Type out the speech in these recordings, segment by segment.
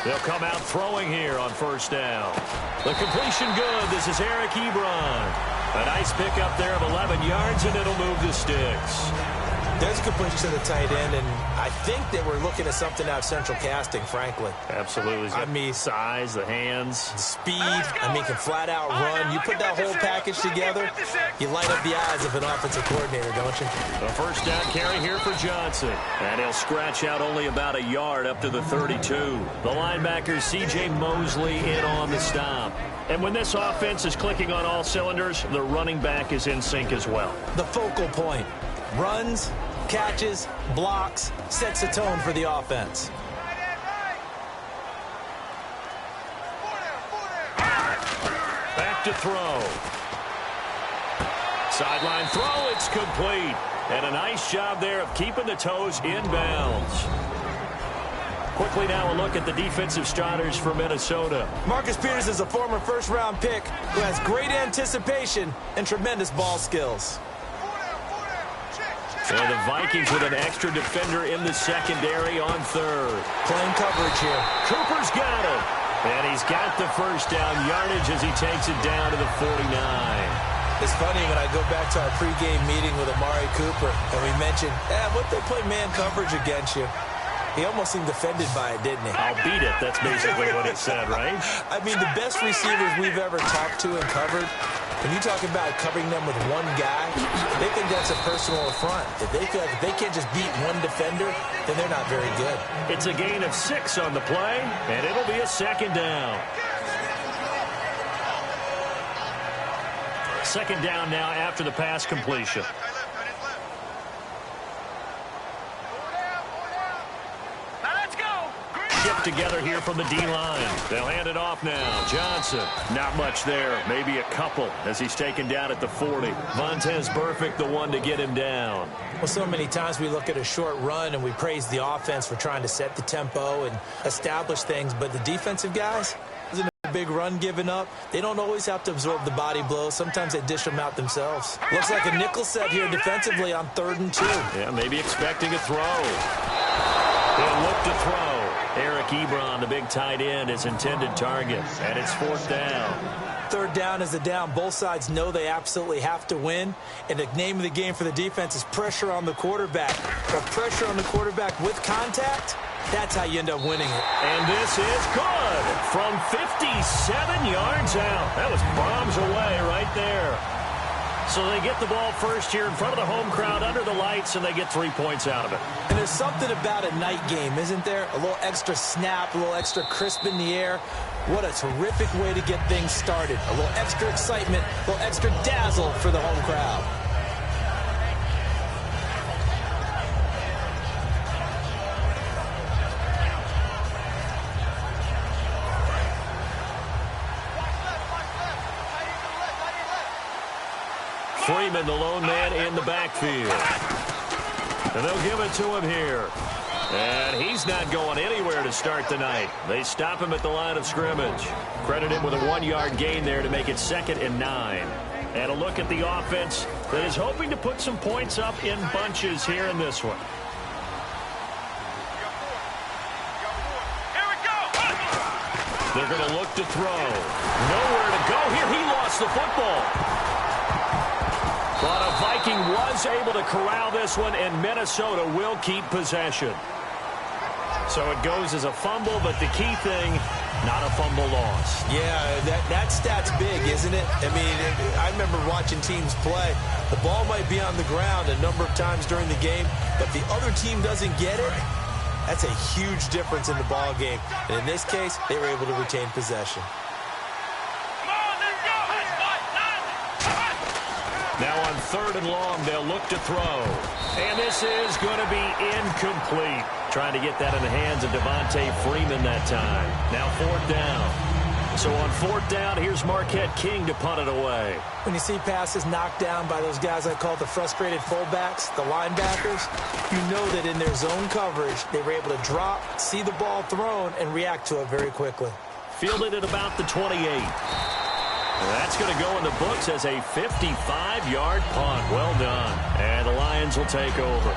They'll come out throwing here on first down. The completion good. This is Eric Ebron. A nice pickup there of 11 yards, and it'll move the sticks. There's a completion to the tight end, and I think that we're looking at something out of central casting, frankly. Absolutely. I mean, size, the hands. Speed. I mean, can flat out run. You put that whole package together, you light up the eyes of an offensive coordinator, don't you? A first down carry here for Johnson. And he'll scratch out only about a yard up to the 32. The linebacker, C.J. Mosley, in on the stop. And when this offense is clicking on all cylinders, the running back is in sync as well. The focal point. Runs, catches, blocks, sets a tone for the offense. Back to throw. Sideline throw, it's complete. And a nice job there of keeping the toes in bounds. Quickly now a look at the defensive starters for Minnesota. Marcus Peters is a former first-round pick who has great anticipation and tremendous ball skills. And the Vikings with an extra defender in the secondary on third. Playing coverage here. Cooper's got it. And he's got the first down yardage as he takes it down to the 49. It's funny when I go back to our pregame meeting with Amari Cooper, and we mentioned, what they play man coverage against you. He almost seemed offended by it, didn't he? I'll beat it. That's basically what he said, right? I mean, the best receivers we've ever talked to and covered, when you talk about covering them with one guy, they think that's a personal affront. If they feel like if they can't just beat one defender, then they're not very good. It's a gain of 6 on the play, and it'll be a second down. Second down now after the pass completion. Together here from the D-line. They'll hand it off now. Johnson, not much there. Maybe a couple as he's taken down at the 40. Vontaze Burfict, the one to get him down. Well, so many times we look at a short run and we praise the offense for trying to set the tempo and establish things, but the defensive guys, isn't a big run given up. They don't always have to absorb the body blows. Sometimes they dish them out themselves. Looks like a nickel set here defensively on 3rd and 2. Yeah, maybe expecting a throw. He'll look to throw. Eric Ebron, the big tight end, is intended target, and it's 4th down. 3rd down is a down. Both sides know they absolutely have to win, and the name of the game for the defense is pressure on the quarterback. But pressure on the quarterback with contact, that's how you end up winning it. And this is good from 57 yards out. That was bombs away right there. So they get the ball first here in front of the home crowd under the lights, and they get 3 points out of it. And there's something about a night game, isn't there? A little extra snap, a little extra crisp in the air. What a terrific way to get things started. A little extra excitement, a little extra dazzle for the home crowd. Freeman, the lone man in the backfield. And they'll give it to him here. And he's not going anywhere to start the night. They stop him at the line of scrimmage. Credit him with a 1-yard gain there to make it 2nd and 9. And a look at the offense that is hoping to put some points up in bunches here in this one. They're going to look to throw. Nowhere to go here. He lost the football. But a Viking was able to corral this one, and Minnesota will keep possession. So it goes as a fumble, but the key thing, not a fumble loss. Yeah, that stat's big, isn't it? I mean, I remember watching teams play. The ball might be on the ground a number of times during the game, but the other team doesn't get it. That's a huge difference in the ball game. And in this case, they were able to retain possession. Now on 3rd and long, they'll look to throw. And this is going to be incomplete. Trying to get that in the hands of Devontae Freeman that time. Now 4th down. So on 4th down, here's Marquette King to punt it away. When you see passes knocked down by those guys I call the frustrated fullbacks, the linebackers, you know that in their zone coverage, they were able to drop, see the ball thrown, and react to it very quickly. Fielded at about the 28. That's going to go in the books as a 55-yard punt. Well done. And the Lions will take over.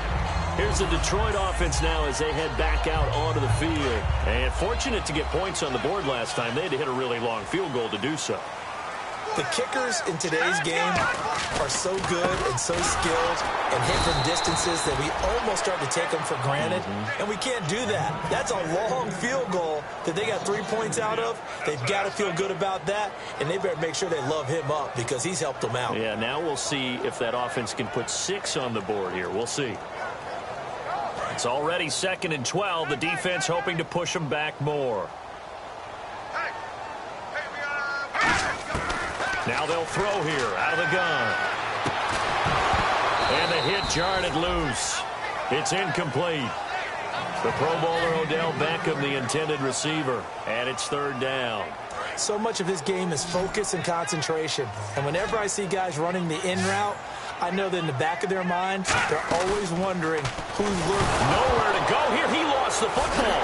Here's the Detroit offense now as they head back out onto the field. And fortunate to get points on the board last time. They had to hit a really long field goal to do so. The kickers in today's game are so good and so skilled and hit from distances that we almost start to take them for granted, and we can't do that. That's a long field goal that they got 3 points out of. They've got to feel good about that, and they better make sure they love him up because he's helped them out. Yeah, now we'll see if that offense can put 6 on the board here. We'll see. It's already 2nd and 12. The defense hoping to push them back more. Now they'll throw here out of the gun. And the hit jarred it loose. It's incomplete. The Pro Bowler Odell Beckham, the intended receiver. And it's 3rd down. So much of his game is focus and concentration. And whenever I see guys running the in route, I know that in the back of their mind, they're always wondering who's looking. Nowhere to go here. He lost the football.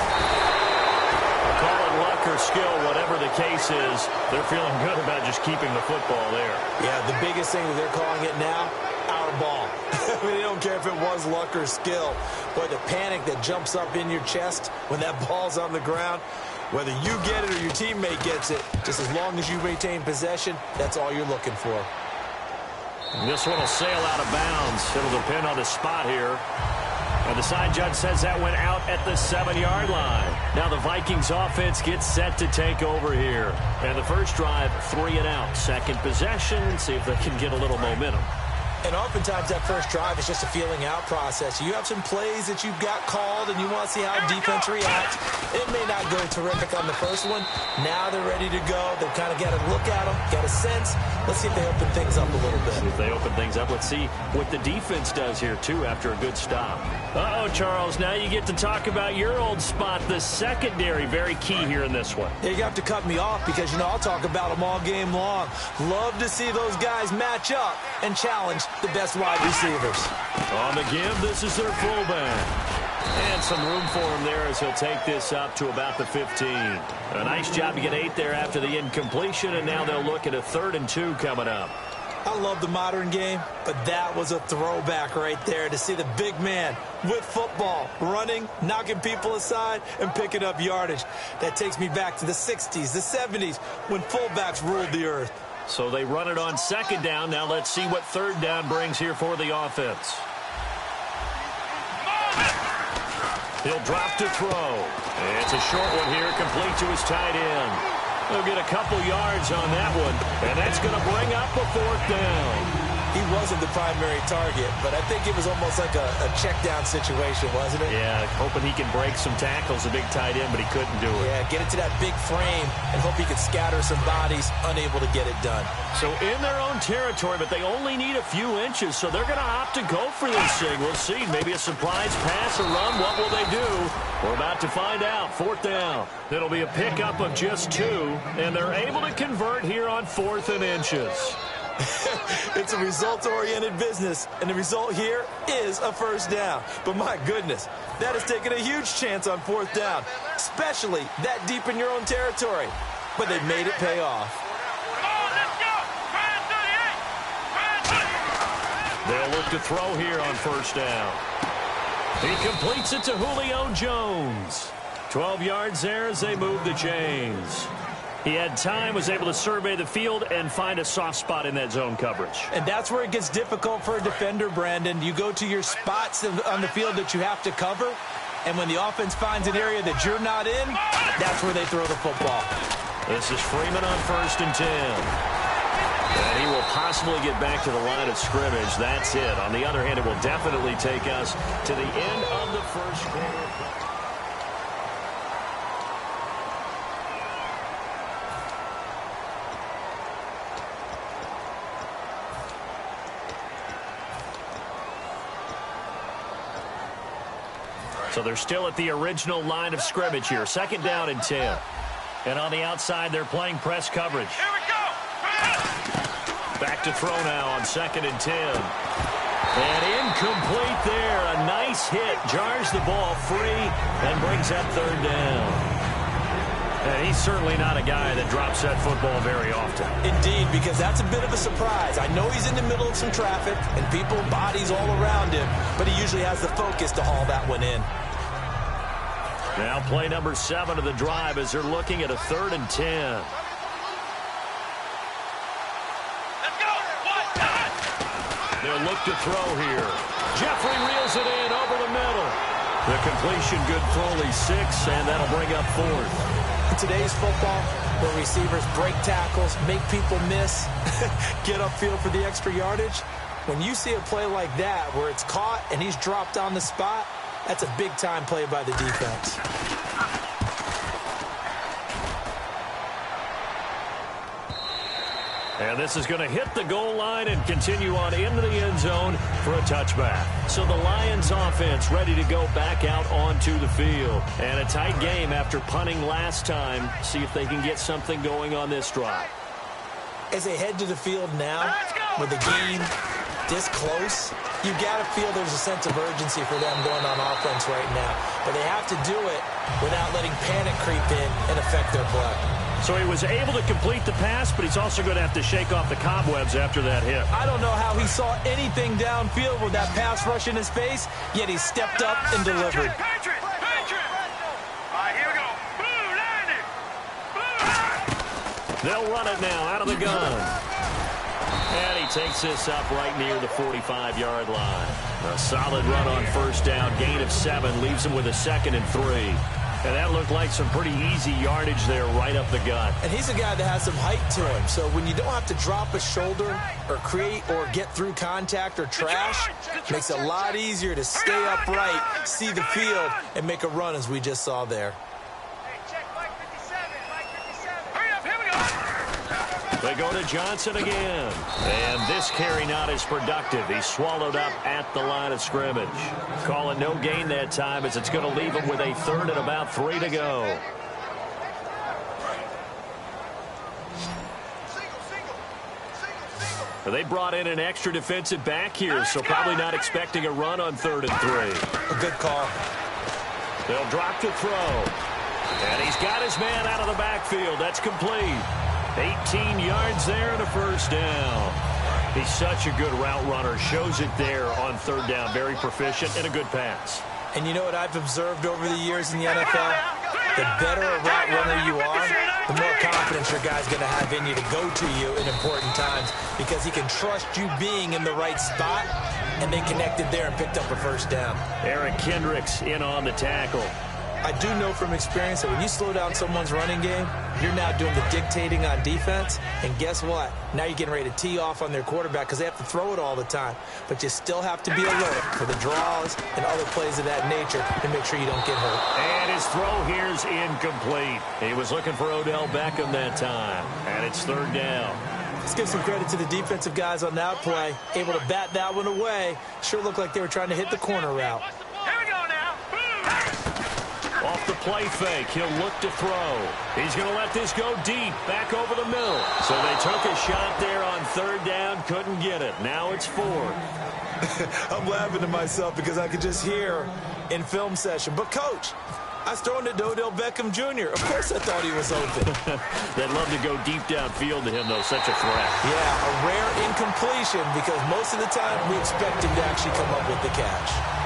Call it luck or skill, whatever the case is. They're feeling good about just keeping the football there. Yeah, the biggest thing that they're calling it now, our ball. I mean, they don't care if it was luck or skill. But the panic that jumps up in your chest when that ball's on the ground, whether you get it or your teammate gets it, just as long as you retain possession, that's all you're looking for. And this one will sail out of bounds. It'll depend on the spot here. And the side judge says that went out at the 7-yard line. Now the Vikings offense gets set to take over here. And the first drive, 3 and out. Second possession, see if they can get a little momentum. And oftentimes that first drive is just a feeling out process. You have some plays that you've got called and you want to see how defense reacts. It may not go terrific on the first one. Now they're ready to go. They've kind of got to look at them, got a sense. Let's see if they open things up a little bit. See if they open things up. Let's see what the defense does here, too, after a good stop. Uh-oh, Charles, now you get to talk about your old spot, the secondary. Very key here in this one. Yeah, you have to cut me off because, you know, I'll talk about them all game long. Love to see those guys match up and challenge the best wide receivers. On the give, this is their fullback. And some room for him there as he'll take this up to about the 15. A nice job to get 8 there after the incompletion, and now they'll look at a 3rd and 2 coming up. I love the modern game, but that was a throwback right there to see the big man with football, running, knocking people aside, and picking up yardage. That takes me back to the 60s, the 70s, when fullbacks ruled the earth. So they run it on 2nd down. Now let's see what 3rd down brings here for the offense. He'll drop to throw. It's a short one here, complete to his tight end. He'll get a couple yards on that one, and that's going to bring up a 4th down. He wasn't the primary target, but I think it was almost like a check-down situation, wasn't it? Yeah, hoping he can break some tackles, a big tight end, but he couldn't do it. Yeah, get it to that big frame and hope he could scatter some bodies, unable to get it done. So in their own territory, but they only need a few inches, so they're going to opt to go for this thing. We'll see. Maybe a surprise pass or run. What will they do? We're about to find out. 4th down. It'll be a pickup of just 2, and they're able to convert here on 4th and inches. It's a result-oriented business, and the result here is a 1st down. But my goodness, that has taken a huge chance on 4th down, especially that deep in your own territory. But they've made it pay off. They'll look to throw here on 1st down. He completes it to Julio Jones. 12 yards there as they move the chains. He had time, was able to survey the field and find a soft spot in that zone coverage. And that's where it gets difficult for a defender, Brandon. You go to your spots on the field that you have to cover, and when the offense finds an area that you're not in, that's where they throw the football. This is Freeman on 1st and 10. And he will possibly get back to the line of scrimmage. That's it. On the other hand, it will definitely take us to the end of the first quarter. So they're still at the original line of scrimmage here. 2nd down and 10. And on the outside, they're playing press coverage. Here we go. Back to throw now on 2nd and 10. And incomplete there. A nice hit. Jars the ball free and brings that 3rd down. And he's certainly not a guy that drops that football very often. Indeed, because that's a bit of a surprise. I know he's in the middle of some traffic and people, bodies all around him, but he usually has the focus to haul that one in. Now play number 7 of the drive as they're looking at a 3rd and 10. Let's go. They'll look to throw here. Jeffrey reels it in over the middle. The completion good for only 6, and that'll bring up 4th. In today's football, where receivers break tackles, make people miss, get upfield for the extra yardage, when you see a play like that where it's caught and he's dropped on the spot, that's a big-time play by the defense. And this is going to hit the goal line and continue on into the end zone for a touchback. So the Lions offense ready to go back out onto the field. And a tight game after punting last time. See if they can get something going on this drive. As they head to the field now, with the game this close, you got to feel there's a sense of urgency for them going on offense right now. But they have to do it without letting panic creep in and affect their play. So he was able to complete the pass, but he's also going to have to shake off the cobwebs after that hit. I don't know how he saw anything downfield with that pass rush in his face, yet he stepped up and delivered. Patriot. All right, here we go. Blue landing. They'll run it now out of the gun. And he takes this up right near the 45-yard line. A solid run on first down, gain of 7, leaves him with a 2nd and 3. And that looked like some pretty easy yardage there right up the gut. And he's a guy that has some height to him. So when you don't have to drop a shoulder or create or get through contact or trash, it makes it a lot easier to stay upright, see the field, and make a run as we just saw there. They go to Johnson again. And this carry not as productive. He's swallowed up at the line of scrimmage. Call it no gain that time as it's going to leave him with a 3rd and about 3 to go. They brought in an extra defensive back here, so probably not expecting a run on 3rd and 3. A good call. They'll drop to throw. And he's got his man out of the backfield. That's complete. 18 yards there and a first down. He's such a good route runner. Shows it there on 3rd down. Very proficient and a good pass. And you know what I've observed over the years in the NFL? The better a route runner you are, the more confidence your guy's going to have in you to go to you in important times because he can trust you being in the right spot, and they connected there and picked up a first down. Eric Kendricks in on the tackle. I do know from experience that when you slow down someone's running game, you're now doing the dictating on defense. And guess what? Now you're getting ready to tee off on their quarterback because they have to throw it all the time. But you still have to be alert for the draws and other plays of that nature to make sure you don't get hurt. And his throw here's incomplete. He was looking for Odell Beckham that time. And it's 3rd down. Let's give some credit to the defensive guys on that play. Able to bat that one away. Sure looked like they were trying to hit the corner route. Off the play fake, he'll look to throw. He's going to let this go deep, back over the middle. So they took a shot there on 3rd down, couldn't get it. Now it's 4th. I'm laughing to myself because I could just hear in film session. But, Coach, I was throwing it to Odell Beckham Jr. Of course I thought he was open. They'd love to go deep downfield to him, though. Such a threat. Yeah, a rare incompletion because most of the time we expect him to actually come up with the catch.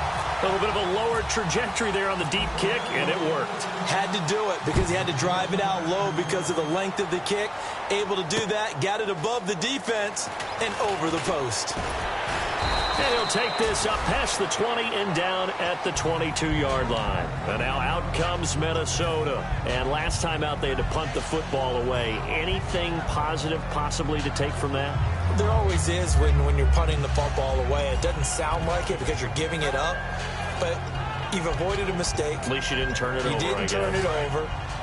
A little bit of a lower trajectory there on the deep kick, and it worked. Had to do it because he had to drive it out low because of the length of the kick. Able to do that, got it above the defense and over the post. And he'll take this up past the 20 and down at the 22-yard line. And now out comes Minnesota. And last time out, they had to punt the football away. Anything positive possibly to take from that? There always is when you're punting the football away. It doesn't sound like it because you're giving it up, but you've avoided a mistake. At least you didn't turn it over. You didn't turn it over,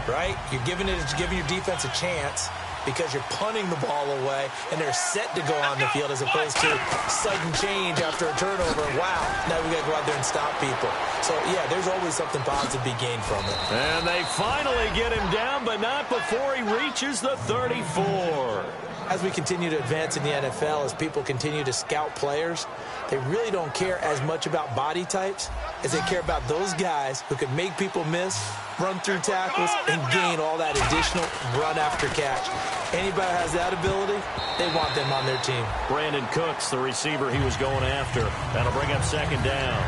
right? You're giving your defense a chance because you're punting the ball away, and they're set to go on the field as opposed to sudden change after a turnover. Wow, now we got to go out there and stop people. So, yeah, there's always something positive to be gained from it. And they finally get him down, but not before he reaches the 34. As we continue to advance in the NFL, as people continue to scout players, they really don't care as much about body types as they care about those guys who can make people miss, run through tackles, and gain all that additional run after catch. Anybody who has that ability, they want them on their team. Brandon Cooks, the receiver he was going after. That'll bring up second down.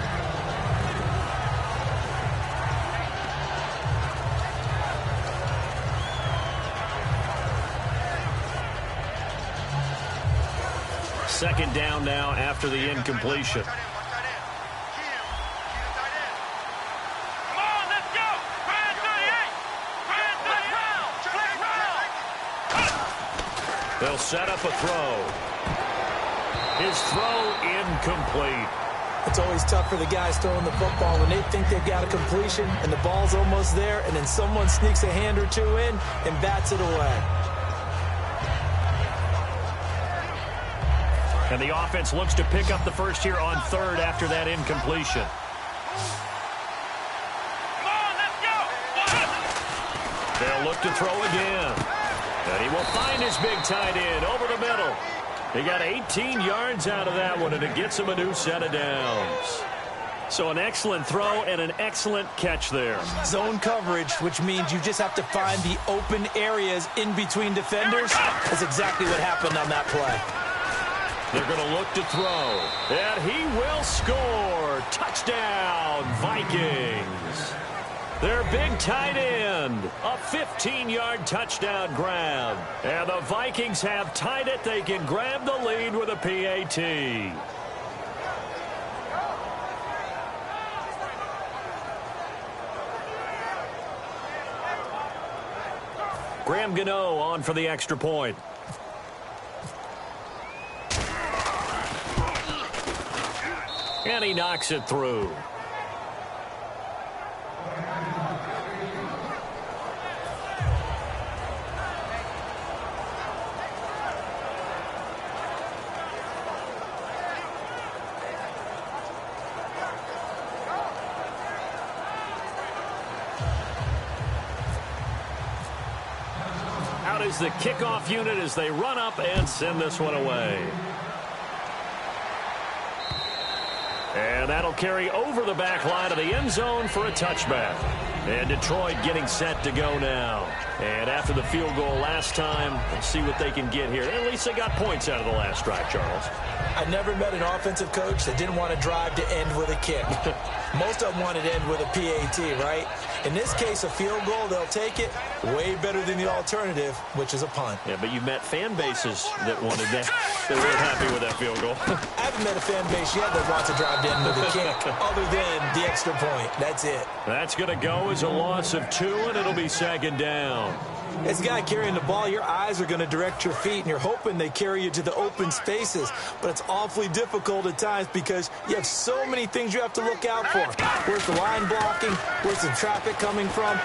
Second down now after the incompletion. Come on, let's go! Brand 38! They'll set up a throw. His throw incomplete. It's always tough for the guys throwing the football when they think they've got a completion and the ball's almost there, and then someone sneaks a hand or two in and bats it away. And the offense looks to pick up the first here on third after that incompletion. Come on, let's go! They'll look to throw again. And he will find his big tight end over the middle. He got 18 yards out of that one, and it gets him a new set of downs. So an excellent throw and an excellent catch there. Zone coverage, which means you just have to find the open areas in between defenders. That's exactly what happened on that play. They're going to look to throw. And he will score. Touchdown, Vikings. Their big tight end. A 15-yard touchdown grab. And the Vikings have tied it. They can grab the lead with a PAT. Graham Gano on for the extra point. And he knocks it through. Out is the kickoff unit as they run up and send this one away. And that'll carry over the back line of the end zone for a touchback. And Detroit getting set to go now. And after the field goal last time, let's see what they can get here. At least they got points out of the last drive, Charles. I never met an offensive coach that didn't want to drive to end with a kick. Most of them wanted to end with a PAT, right? In this case, a field goal, they'll take it. Way better than the alternative, which is a punt. Yeah, but you've met fan bases that wanted that. They weren't happy with that field goal. I haven't met a fan base yet that wants to drive to end with a kick, other than the extra point. That's it. That's going to go as a loss of 2, and it'll be second down. As a guy carrying the ball, your eyes are going to direct your feet, and you're hoping they carry you to the open spaces. But it's awfully difficult at times because you have so many things you have to look out for. Where's the line blocking? Where's the traffic coming from?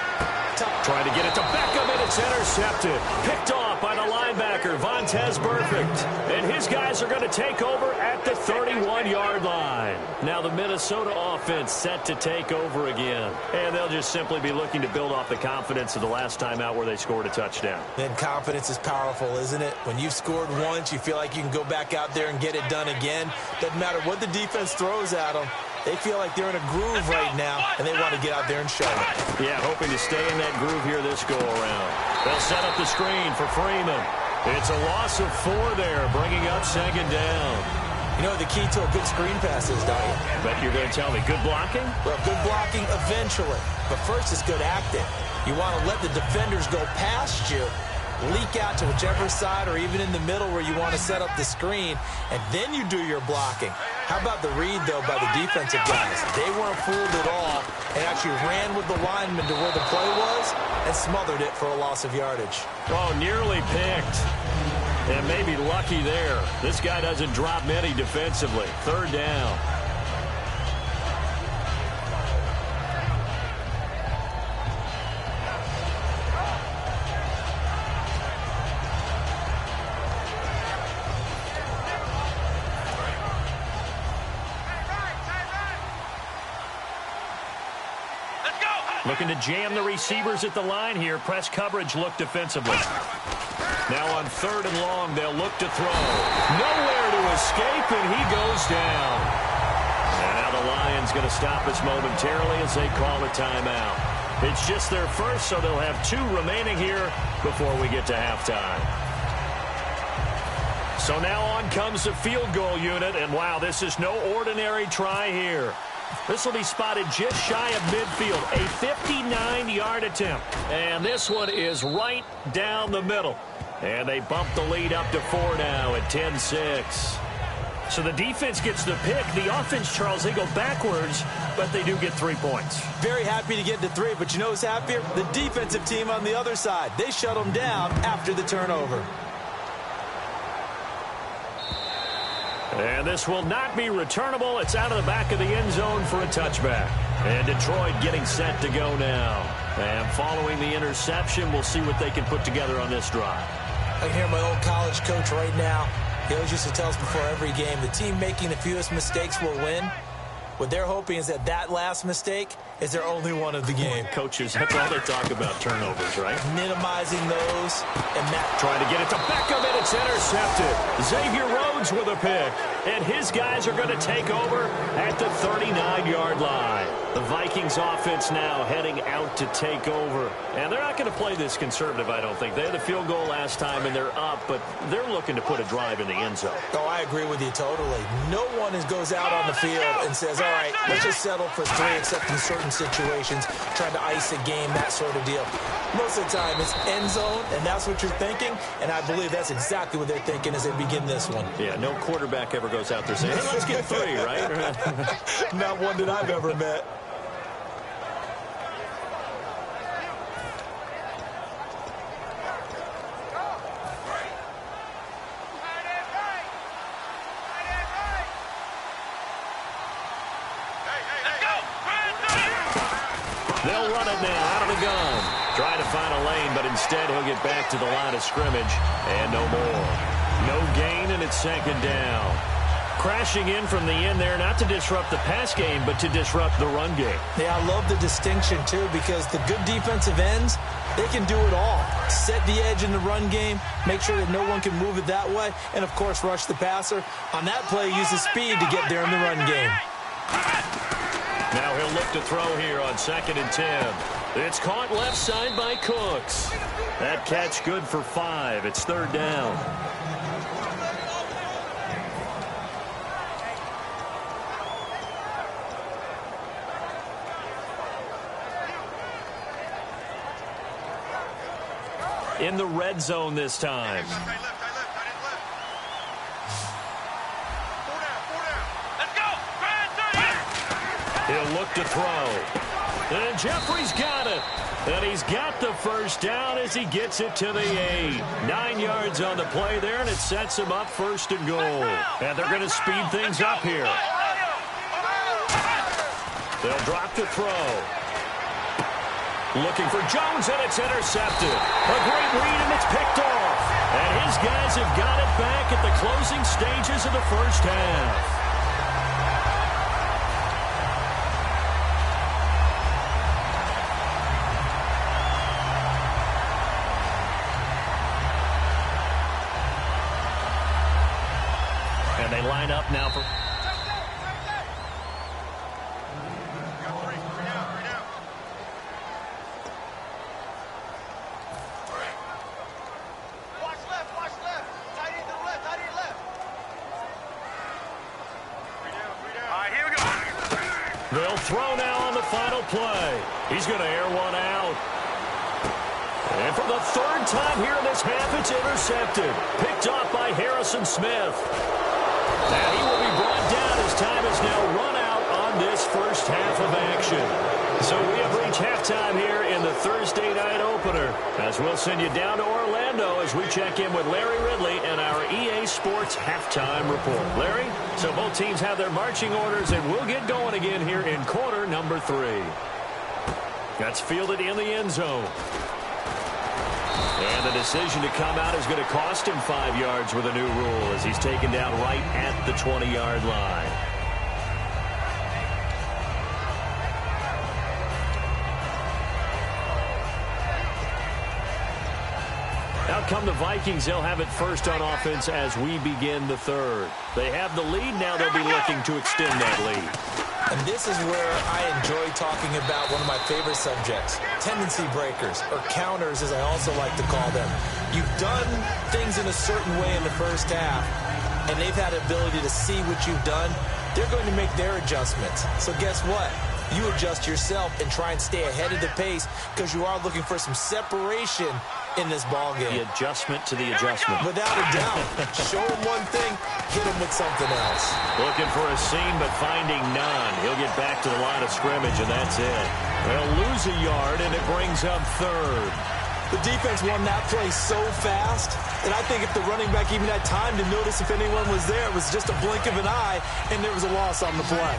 Trying to get it to Beckham, and it's intercepted. Picked off by the linebacker, Vontaze Burfict. And his guys are going to take over at the 31-yard line. Now the Minnesota offense set to take over again. And they'll just simply be looking to build off the confidence of the last time out where they scored a touchdown. Then confidence is powerful, isn't it? When you've scored once, you feel like you can go back out there and get it done again. Doesn't matter what the defense throws at them. They feel like they're in a groove right now, and they want to get out there and show it. Yeah, hoping to stay in that groove here this go-around. They'll set up the screen for Freeman. It's a loss of 4 there, bringing up second down. You know what the key to a good screen pass is, don't you? Bet you're going to tell me good blocking? Well, good blocking eventually. But first, it's good acting. You want to let the defenders go past you, leak out to whichever side or even in the middle where you want to set up the screen, and then you do your blocking. How about the read, though, by the defensive guys? They weren't fooled at all and actually ran with the lineman to where the play was and smothered it for a loss of yardage. Oh, nearly picked. And maybe lucky there. This guy doesn't drop many defensively. Third down. Looking to jam the receivers at the line here. Press coverage look defensively. Now on 3rd and long, they'll look to throw. Nowhere to escape, and he goes down. And now the Lions going to stop us momentarily as they call a timeout. It's just their first, so they'll have 2 remaining here before we get to halftime. So now on comes the field goal unit, and wow, this is no ordinary try here. This will be spotted just shy of midfield, a 59-yard attempt. And this one is right down the middle. And they bump the lead up to 4 now at 10-6. So the defense gets the pick. The offense, Charles, they go backwards, but they do get 3 points. Very happy to get to 3, but you know who's happier? The defensive team on the other side. They shut them down after the turnover. And this will not be returnable. It's out of the back of the end zone for a touchback. And Detroit getting set to go now. And following the interception, we'll see what they can put together on this drive. I can hear my old college coach right now. He always used to tell us before every game, the team making the fewest mistakes will win. What they're hoping is that last mistake is their only one of the game. Coaches, that's all they talk about, turnovers, right? Minimizing those. And that trying to get it to Beckham, and it's intercepted. Xavier Rhodes with a pick. And his guys are going to take over at the 39-yard line. The Vikings offense now heading out to take over. And they're not going to play this conservative, I don't think. They had the field goal last time, and they're up, but they're looking to put a drive in the end zone. Oh, I agree with you totally. No one goes out on the field and says, all right, let's just settle for 3, except in certain situations, trying to ice a game, that sort of deal. Most of the time, it's end zone, and that's what you're thinking, and I believe that's exactly what they're thinking as they begin this one. Yeah, no quarterback ever goes out there saying, hey, let's get 3, right? Not one that I've ever met. They'll run it now out of the gun. Trying to find a lane, but instead he'll get back to the line of scrimmage. And no more. No gain, and it's 2nd down. Crashing in from the end there, not to disrupt the pass game, but to disrupt the run game. Yeah, I love the distinction, too, because the good defensive ends, they can do it all. Set the edge in the run game, make sure that no one can move it that way, and, of course, rush the passer. On that play, use the speed to get there in the run game. Now he'll look to throw here on 2nd and 10. It's caught left side by Cooks. That catch good for 5. It's 3rd down. In the red zone this time. He'll look to throw. And Jeffrey's got it. And he's got the first down as he gets it to the 8. 9 yards on the play there, and it sets him up 1st and goal. And they're going to speed things up here. They'll drop to throw. Looking for Jones, and it's intercepted. A great read, and it's picked off. And his guys have got it back at the closing stages of the first half. And they line up now for... They'll throw now on the final play. He's going to air one out. And for the 3rd time here in this half, it's intercepted. Picked off by Harrison Smith. And he will be brought down as time is now run out on this first half of action. So we have reached halftime here in the Thursday night opener, as we'll send you down to Orlando as we check in with Larry Ridley and our EA Sports halftime report. Larry, so both teams have their marching orders, and we'll get going again here in quarter number 3. That's fielded in the end zone. And the decision to come out is going to cost him 5 yards with a new rule as he's taken down right at the 20-yard line. Out come the Vikings. They'll have it first on offense as we begin the third. They have the lead. Now they'll be looking to extend that lead. And this is where I enjoy talking about one of my favorite subjects, tendency breakers, or counters as I also like to call them. You've done things in a certain way in the first half, and they've had the ability to see what you've done. They're going to make their adjustments. So guess what? You adjust yourself and try and stay ahead of the pace because you are looking for some separation in this ball game. The adjustment to the adjustment. Without a doubt. Show him one thing, hit him with something else. Looking for a seam, but finding none. He'll get back to the line of scrimmage, and that's it. They'll lose a yard, and it brings up third. The defense won that play so fast that I think if the running back even had time to notice if anyone was there, it was just a blink of an eye, and there was a loss on the play.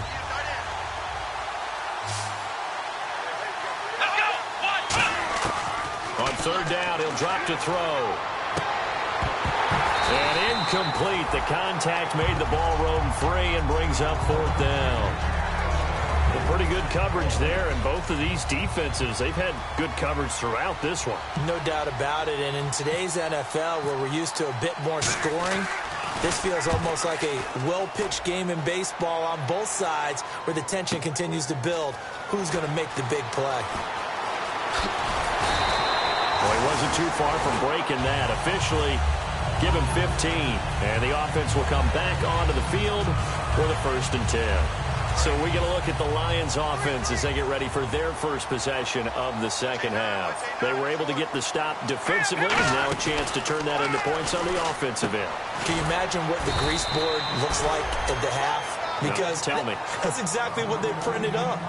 On third down, he'll drop to throw. And incomplete. The contact made the ball roam free and brings up fourth down. A pretty good coverage there, and both of these defenses, they've had good coverage throughout this one. No doubt about it, and in today's NFL, where we're used to a bit more scoring, this feels almost like a well-pitched game in baseball on both sides where the tension continues to build. Who's going to make the big play? Well, he wasn't too far from breaking that. Officially, give him 15. And the offense will come back onto the field for the 1st and 10. So we get a look at the Lions offense as they get ready for their first possession of the second half. They were able to get the stop defensively. Now a chance to turn that into points on the offensive end. Can you imagine what the grease board looks like at the half? Because no, tell me. That's exactly what they printed up.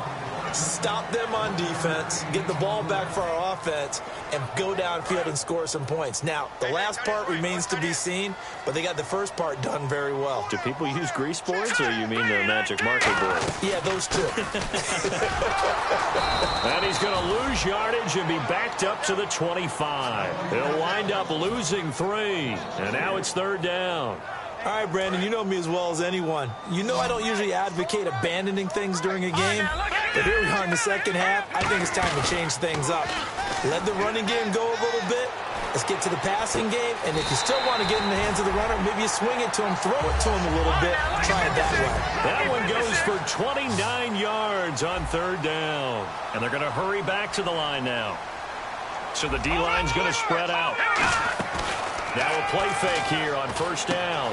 Stop them on defense, get the ball back for our offense, and go downfield and score some points. Now, the last part remains to be seen, but they got the first part done very well. Do people use grease boards, or you mean the magic marker board? Yeah, those two. And he's going to lose yardage and be backed up to the 25. He'll wind up losing 3, and now it's third down. All right, Brandon, you know me as well as anyone. You know I don't usually advocate abandoning things during a game, but here we are in the second half. I think it's time to change things up. Let the running game go a little bit. Let's get to the passing game, and if you still want to get in the hands of the runner, maybe you swing it to him, throw it to him a little bit, try it that way. That one goes for 29 yards on third down, and they're going to hurry back to the line now. So the D-line's going to spread out. Now a play fake here on first down.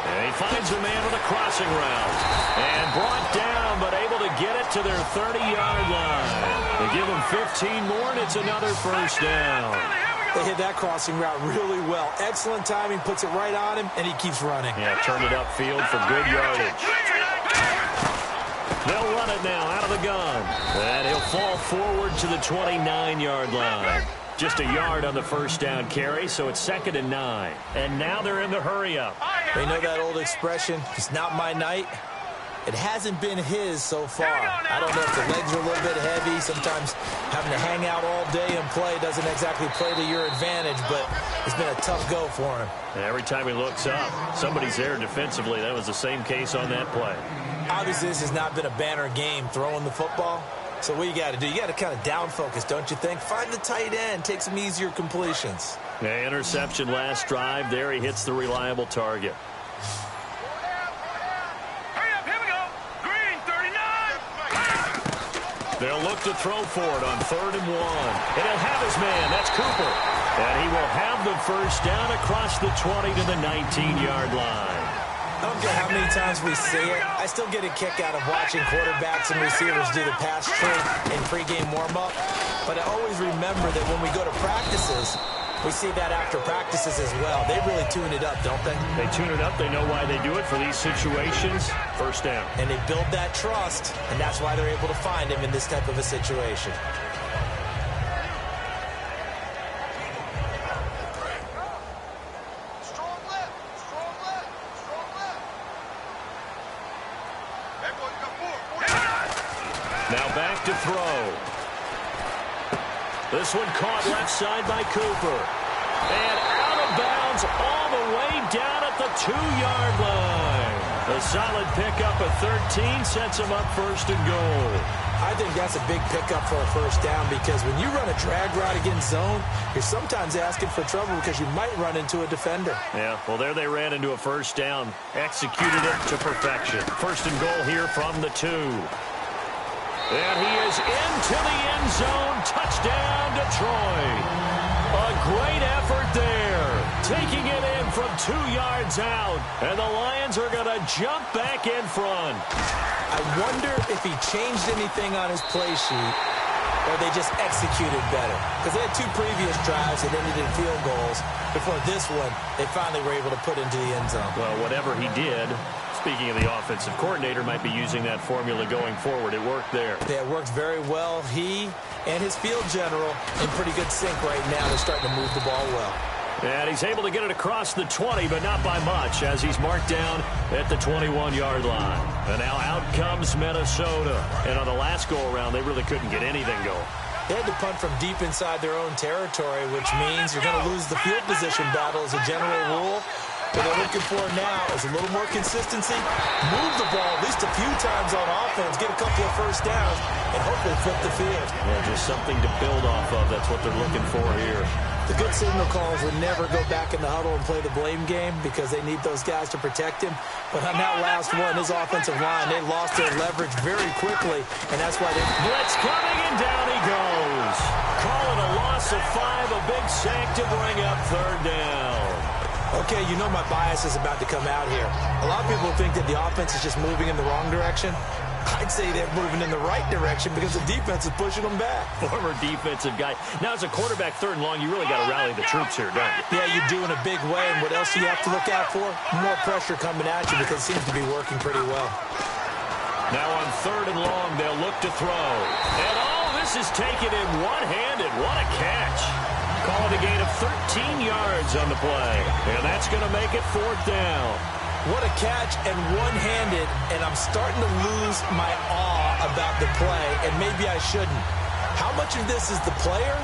And he finds a man with a crossing route. And brought down, but able to get it to their 30-yard line. They give him 15 more, and it's another first down. They hit that crossing route really well. Excellent timing, puts it right on him, and he keeps running. Yeah, turned it upfield for good yardage. They'll run it now out of the gun. And he'll fall forward to the 29-yard line. Just a yard on the first down carry, so it's 2nd and 9. And now they're in the hurry-up. They know that old expression, it's not my night. It hasn't been his so far. I don't know if the legs are a little bit heavy. Sometimes having to hang out all day and play doesn't exactly play to your advantage, but it's been a tough go for him. And every time he looks up, somebody's there defensively. That was the same case on that play. Obviously, this has not been a banner game throwing the football. So what you got to do, you got to kind of down focus, don't you think? Find the tight end, take some easier completions. Yeah, interception last drive. There he hits the reliable target. Hurry up, here we go. Green, 39. They'll look to throw for it on 3rd and 1. And he'll have his man. That's Cooper. And he will have the first down across the 20 to the 19-yard line. I don't care how many times we say it, I still get a kick out of watching quarterbacks and receivers do the pass trick in pregame warm-up. But I always remember that when we go to practices, we see that after practices as well. They really tune it up, don't they? They tune it up. They know why they do it for these situations. First down. And they build that trust, and that's why they're able to find him in this type of a situation. Now back to throw. This one caught left side by Cooper. And out of bounds all the way down at the 2-yard line. A solid pickup of 13 sets him up 1st and goal. I think that's a big pickup for a first down because when you run a drag route against zone, you're sometimes asking for trouble because you might run into a defender. Yeah, well, there they ran into a first down. Executed it to perfection. First and goal here from the 2. And he is into the end zone. Touchdown, Detroit. A great effort there. Taking it in from 2 yards out. And the Lions are going to jump back in front. I wonder if he changed anything on his play sheet or they just executed better. Because they had 2 previous drives that ended in field goals. Before this one, they finally were able to put into the end zone. Well, whatever he did, speaking of the offensive coordinator, might be using that formula going forward. It worked there. Yeah, it worked very well. He and his field general in pretty good sync right now. They're starting to move the ball well. And he's able to get it across the 20, but not by much, as he's marked down at the 21-yard line. And now out comes Minnesota. And on the last go-around, they really couldn't get anything going. They had to punt from deep inside their own territory, which means you're going to lose the field position battle as a general rule. What they're looking for now is a little more consistency, move the ball at least a few times on offense, get a couple of first downs, and hopefully flip the field. Yeah, just something to build off of. That's what they're looking for here. The good signal callers would never go back in the huddle and play the blame game because they need those guys to protect him. But on that last one, his offensive line, they lost their leverage very quickly, and that's why they... Blitz coming, and down he goes. Call it a loss of 5, a big sack to bring up third down. Okay, you know my bias is about to come out here. A lot of people think that the offense is just moving in the wrong direction. I'd say they're moving in the right direction because the defense is pushing them back. Former defensive guy. Now, as a quarterback, third and long, you really got to rally the troops here, don't you? Yeah, you do in a big way. And what else do you have to look out for? More pressure coming at you because it seems to be working pretty well. Now on third and long, they'll look to throw. And all this is taken in one-handed. What a catch. Call it a gain of 13 yards on the play. And that's going to make it fourth down. What a catch and one-handed, and I'm starting to lose my awe about the play, and maybe I shouldn't. How much of this is the player?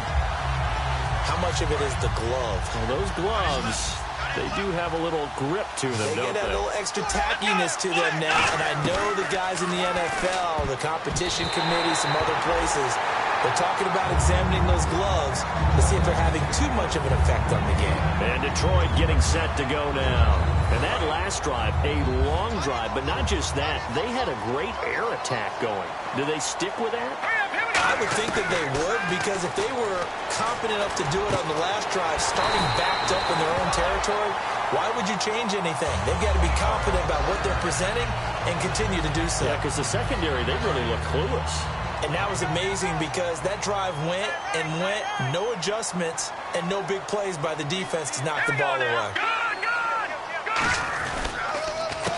How much of it is the glove? Well, those gloves, they do have a little grip to them, don't they? They get that little extra tackiness to them now, and I know the guys in the NFL, the competition committee, some other places, they're talking about examining those gloves to see if they're having too much of an effect on the game. And Detroit getting set to go now. And that last drive, a long drive, but not just that. They had a great air attack going. Do they stick with that? I would think that they would, because if they were confident enough to do it on the last drive, starting backed up in their own territory, why would you change anything? They've got to be confident about what they're presenting and continue to do so. Yeah, because the secondary, they really look clueless. And that was amazing because that drive went and went, no adjustments, and no big plays by the defense to knock the ball away.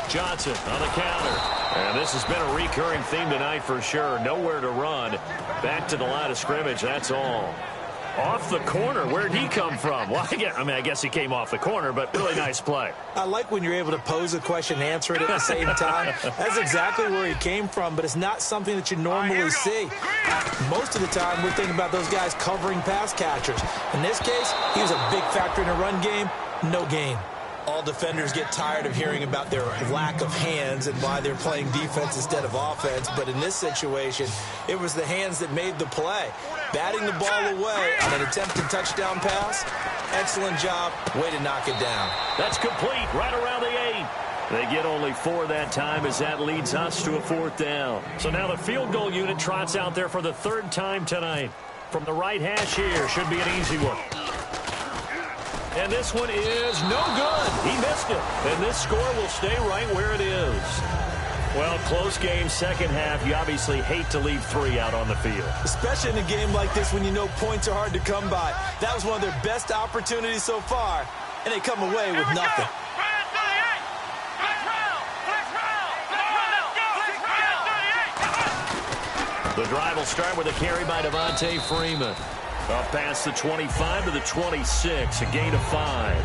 Johnson on the counter. And this has been a recurring theme tonight for sure. Nowhere to run. Back to the line of scrimmage, that's all. Off the corner, where'd he come from? Well, I guess he came off the corner, but really nice play. I like when you're able to pose a question and answer it at the same time. That's exactly where he came from, but it's not something that you normally see. Most of the time, we're thinking about those guys covering pass catchers. In this case, he was a big factor in a run game, no gain. All defenders get tired of hearing about their lack of hands and why they're playing defense instead of offense. But in this situation, it was the hands that made the play. Batting the ball away on an attempted touchdown pass. Excellent job. Way to knock it down. That's complete right around the 8. They get only 4 that time as that leads us to a fourth down. So now the field goal unit trots out there for the third time tonight. From the right hash here, should be an easy one. And this one is no good. He missed it. And this score will stay right where it is. Well, close game, second half. You obviously hate to leave 3 out on the field. Especially in a game like this when you know points are hard to come by. That was one of their best opportunities so far, and they come away with nothing. The drive will start with a carry by Devontae Freeman. Up past the 25 to the 26, a gain of 5.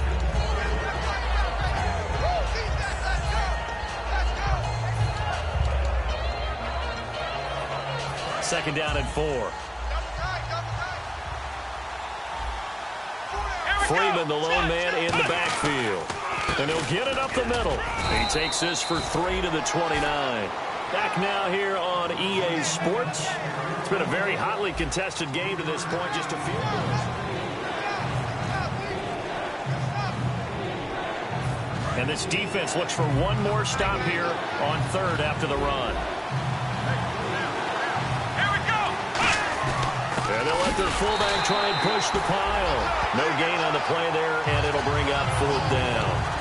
Second down and 4. Freeman, the lone man in the backfield. And he'll get it up the middle. He takes this for 3 to the 29. Back now here on EA Sports. It's been a very hotly contested game to this point, just a few minutes. And this defense looks for one more stop here on third after the run. Here we go. And they'll let their fullback try and push the pile. No gain on the play there, and it'll bring up fourth down.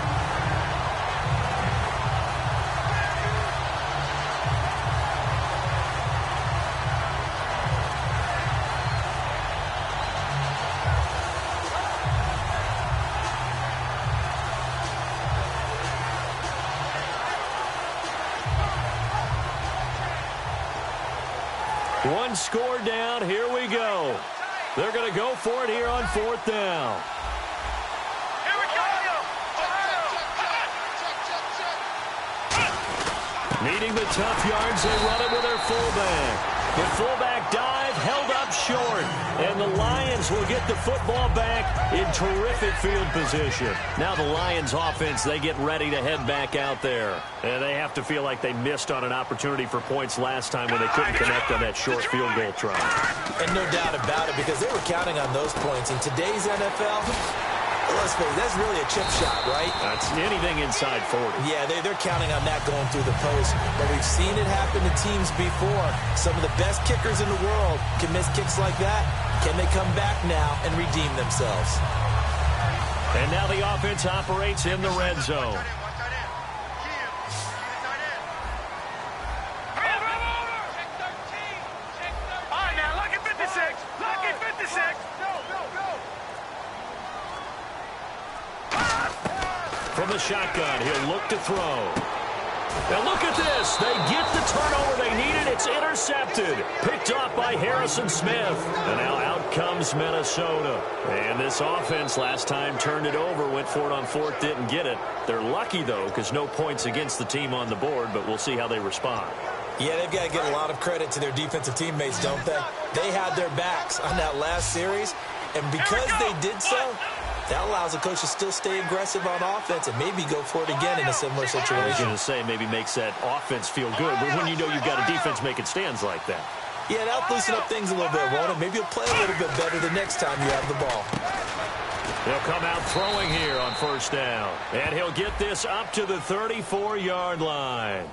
One score down. Here we go. They're going to go for it here on fourth down. Here we go. Needing the tough yards, they run it with their fullback. The fullback dive held up short, and the Lions will get the football back in terrific field position. Now the Lions offense, they get ready to head back out there. And they have to feel like they missed on an opportunity for points last time when they couldn't connect on that short field goal try. And no doubt about it, because they were counting on those points. In today's NFL, let's face it, that's really a chip shot, right? That's anything inside 40. Yeah, they're counting on that going through the post. But we've seen it happen to teams before. Some of the best kickers in the world can miss kicks like that. Can they come back now and redeem themselves? And now the offense operates in the red zone. From the shotgun, he'll look to throw. Now look at this. They get the turnover they needed. It's intercepted. Picked off by Harrison Smith. And now out comes Minnesota. And this offense last time turned it over, went for it on fourth, didn't get it. They're lucky, though, because no points against the team on the board, but we'll see how they respond. Yeah, they've got to give a lot of credit to their defensive teammates, don't they? They had their backs on that last series, and because they did so, that allows the coach to still stay aggressive on offense and maybe go for it again in a similar situation. I was going to say maybe makes that offense feel good, but when you know you've got a defense making stands like that. Yeah, that'll loosen up things a little bit, won't it? Maybe you'll play a little bit better the next time you have the ball. He'll come out throwing here on first down. And he'll get this up to the 34-yard line.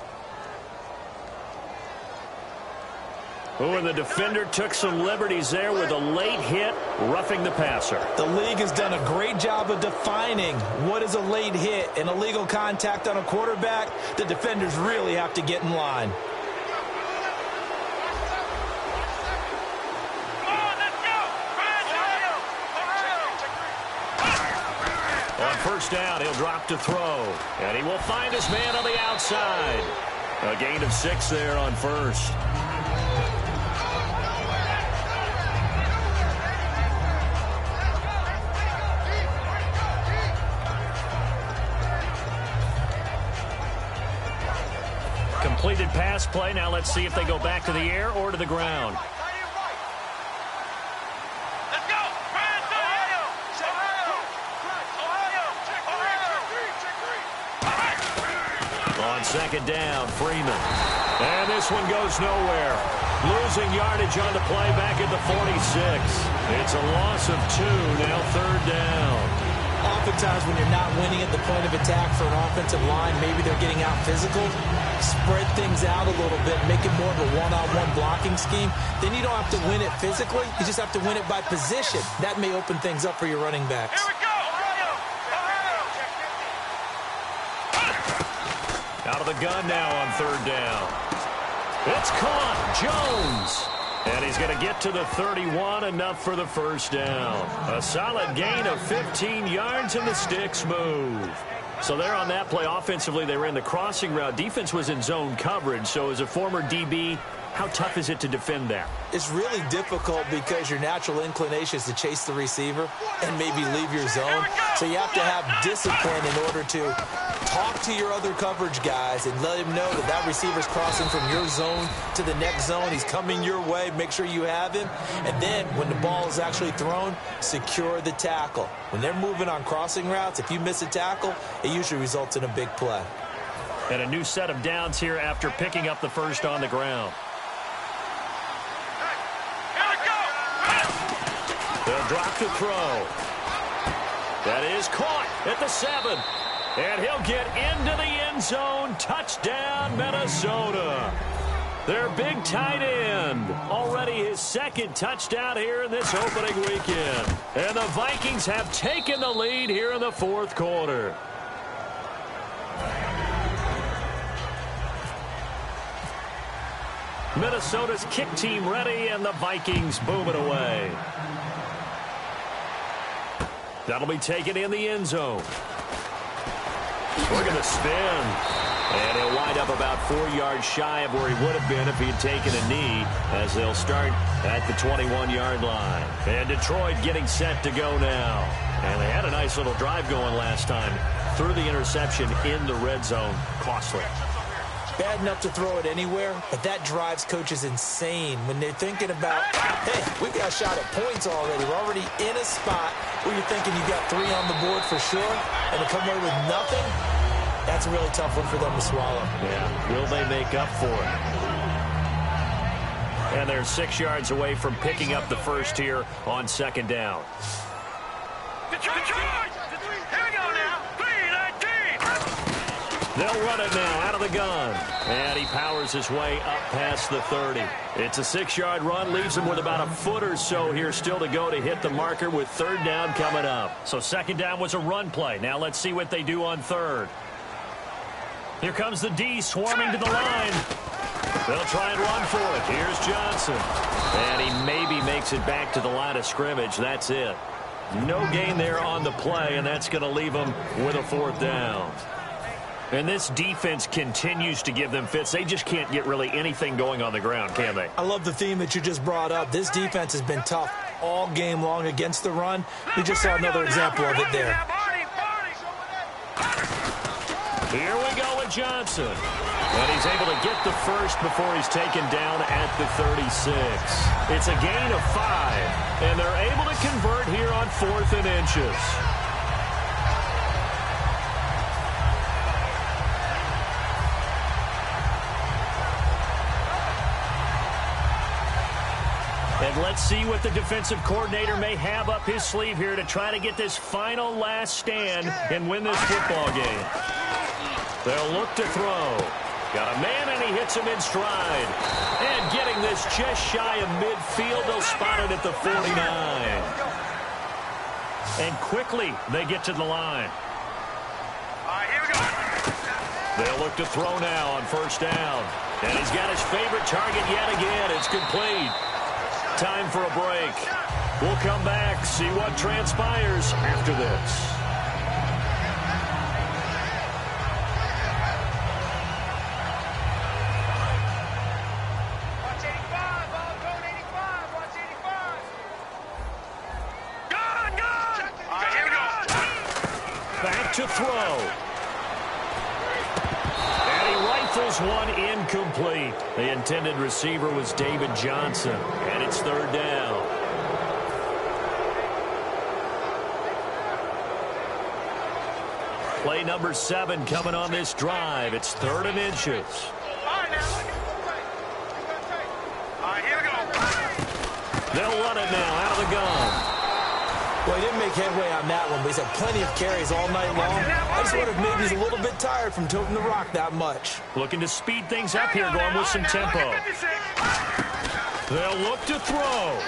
Oh, and the defender took some liberties there with a late hit, roughing the passer. The league has done a great job of defining what is a late hit and illegal contact on a quarterback. The defenders really have to get in line. On first down, he'll drop to throw. And he will find his man on the outside. A gain of 6 there on first. Completed pass play. Now let's see if they go back to the air or to the ground. Let's go. On second down, Freeman. And this one goes nowhere. Losing yardage on the play back at the 46. It's a loss of 2, now third down. Oftentimes when you're not winning at the point of attack for an offensive line, maybe they're getting out physical, spread things out a little bit, make it more of a one-on-one blocking scheme. Then you don't have to win it physically. You just have to win it by position. That may open things up for your running backs. Here we go. Out of the gun now on third down. It's caught. Jones. And he's going to get to the 31, enough for the first down. A solid gain of 15 yards, and the sticks move. So there on that play, offensively, they ran the crossing route. Defense was in zone coverage, so as a former DB, how tough is it to defend that? It's really difficult because your natural inclination is to chase the receiver and maybe leave your zone. So you have to have discipline in order to talk to your other coverage guys and let him know that that receiver's crossing from your zone to the next zone. He's coming your way. Make sure you have him. And then when the ball is actually thrown, secure the tackle. When they're moving on crossing routes, if you miss a tackle, it usually results in a big play. And a new set of downs here after picking up the first on the ground. They'll drop to throw. That is caught at the 7. And he'll get into the end zone. Touchdown, Minnesota. Their big tight end. Already his second touchdown here in this opening weekend. And the Vikings have taken the lead here in the fourth quarter. Minnesota's kick team ready, and the Vikings move it away. That'll be taken in the end zone. Look at the spin. And he'll wind up about 4 yards shy of where he would have been if he had taken a knee, as they'll start at the 21-yard line. And Detroit getting set to go now. And they had a nice little drive going last time. Threw the interception in the red zone. Costly. Bad enough to throw it anywhere, but that drives coaches insane when they're thinking about, hey, we got a shot at points already. We're already in a spot where you're thinking you got 3 on the board for sure, and to come away with nothing, that's a really tough one for them to swallow. Yeah, will they make up for it? And they're 6 yards away from picking up the first here on second down. Detroit! Here we go now. 3-19. They'll run it now out of the gun. And he powers his way up past the 30. It's a 6-yard run. Leaves him with about a foot or so here still to go to hit the marker with third down coming up. So second down was a run play. Now let's see what they do on third. Here comes the D swarming to the line. They'll try and run for it. Here's Johnson. And he maybe makes it back to the line of scrimmage. That's it. No gain there on the play, and that's going to leave them with a fourth down. And this defense continues to give them fits. They just can't get really anything going on the ground, can they? I love the theme that you just brought up. This defense has been tough all game long against the run. We just saw another example of it there. Here we go with Johnson. And he's able to get the first before he's taken down at the 36. It's a gain of 5, and they're able to convert here on 4th and inches. And let's see what the defensive coordinator may have up his sleeve here to try to get this final last stand and win this football game. They'll look to throw. Got a man, and he hits him in stride. And getting this just shy of midfield, they'll spot it at the 49. And quickly, they get to the line. Here we go. They'll look to throw now on first down. And he's got his favorite target yet again. It's complete. Time for a break. We'll come back, see what transpires after this. Watch 85. Ball code 85. Watch 85. Gun! Here we go. Back to throw. And he rifles one incomplete. The intended receiver was David Johnson. And it's third down. Play number 7 coming on this drive. It's 3rd and inches. All right, now. Here we go. They'll run it now out of the gun. Well, he didn't make headway on that one, but he's had plenty of carries all night long. I just wonder if maybe he's a little bit tired from toting the rock that much. Looking to speed things up here, going with some tempo. They'll look to throw.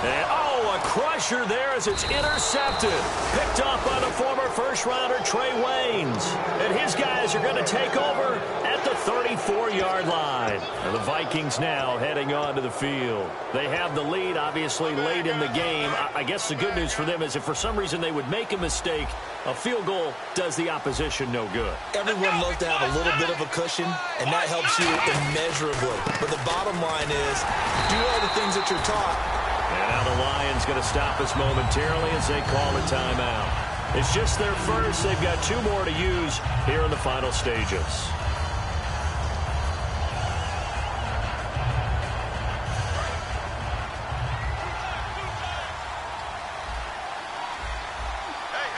And, a crusher there as it's intercepted. Picked up by the former first-rounder Trey Waynes. And his guys are going to take over at the 34-yard line. And the Vikings now heading onto the field. They have the lead, obviously, late in the game. I guess the good news for them is if for some reason they would make a mistake, a field goal does the opposition no good. Everyone loves to have a little bit of a cushion, and that helps you immeasurably. But the bottom line is, do all the things that you're taught. And now the Lions going to stop us momentarily as they call a timeout. It's just their first. They've got 2 more to use here in the final stages. Hey,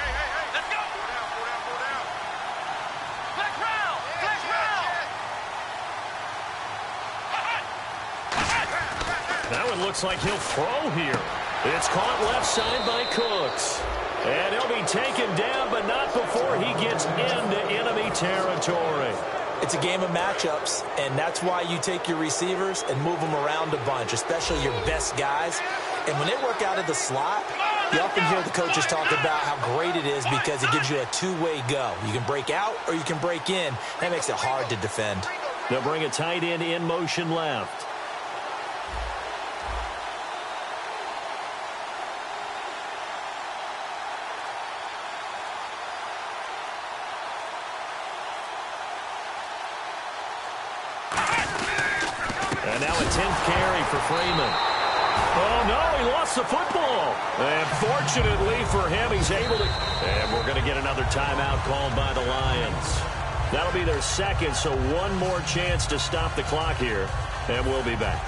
let's go. Go down. it looks like he'll throw here. It's caught left side by Cooks. And he'll be taken down, but not before he gets into enemy territory. It's a game of matchups, and that's why you take your receivers and move them around a bunch, especially your best guys. And when they work out of the slot, you often hear the coaches talk about how great it is because it gives you a two-way go. You can break out or you can break in. That makes it hard to defend. They'll bring a tight end in motion left. And now a 10th carry for Freeman. Oh, no, he lost the football. And fortunately for him, he's able to. And we're going to get another timeout called by the Lions. That'll be their second, so one more chance to stop the clock here. And we'll be back.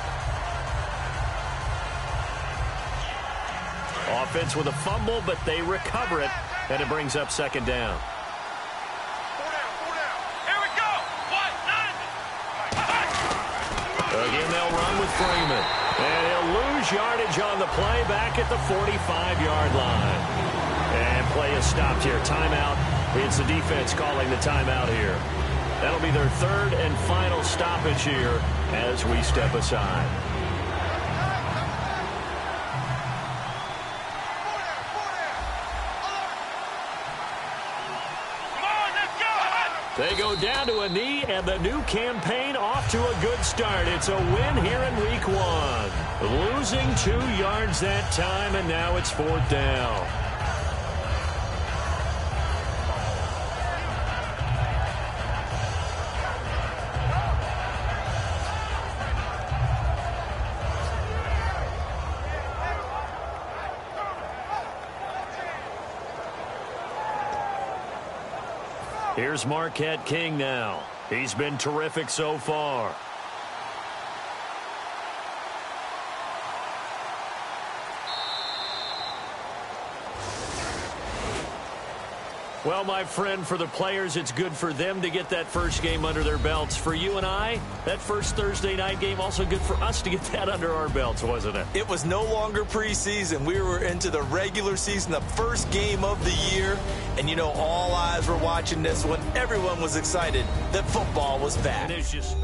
Offense with a fumble, but they recover it. And it brings up second down. Again, they'll run with Freeman. And he'll lose yardage on the play back at the 45-yard line. And play is stopped here. Timeout. It's the defense calling the timeout here. That'll be their third and final stoppage here as we step aside. They go down to a knee, and the new campaign off to a good start. It's a win here in week 1. Losing 2 yards that time, and now it's 4th down. Here's Marquette King now. He's been terrific so far. Well, my friend, for the players, it's good for them to get that first game under their belts. For you and I, that first Thursday night game, also good for us to get that under our belts, wasn't it? It was no longer preseason. We were into the regular season, the first game of the year. And, you know, all eyes were watching this one. Everyone was excited that football was back. It is just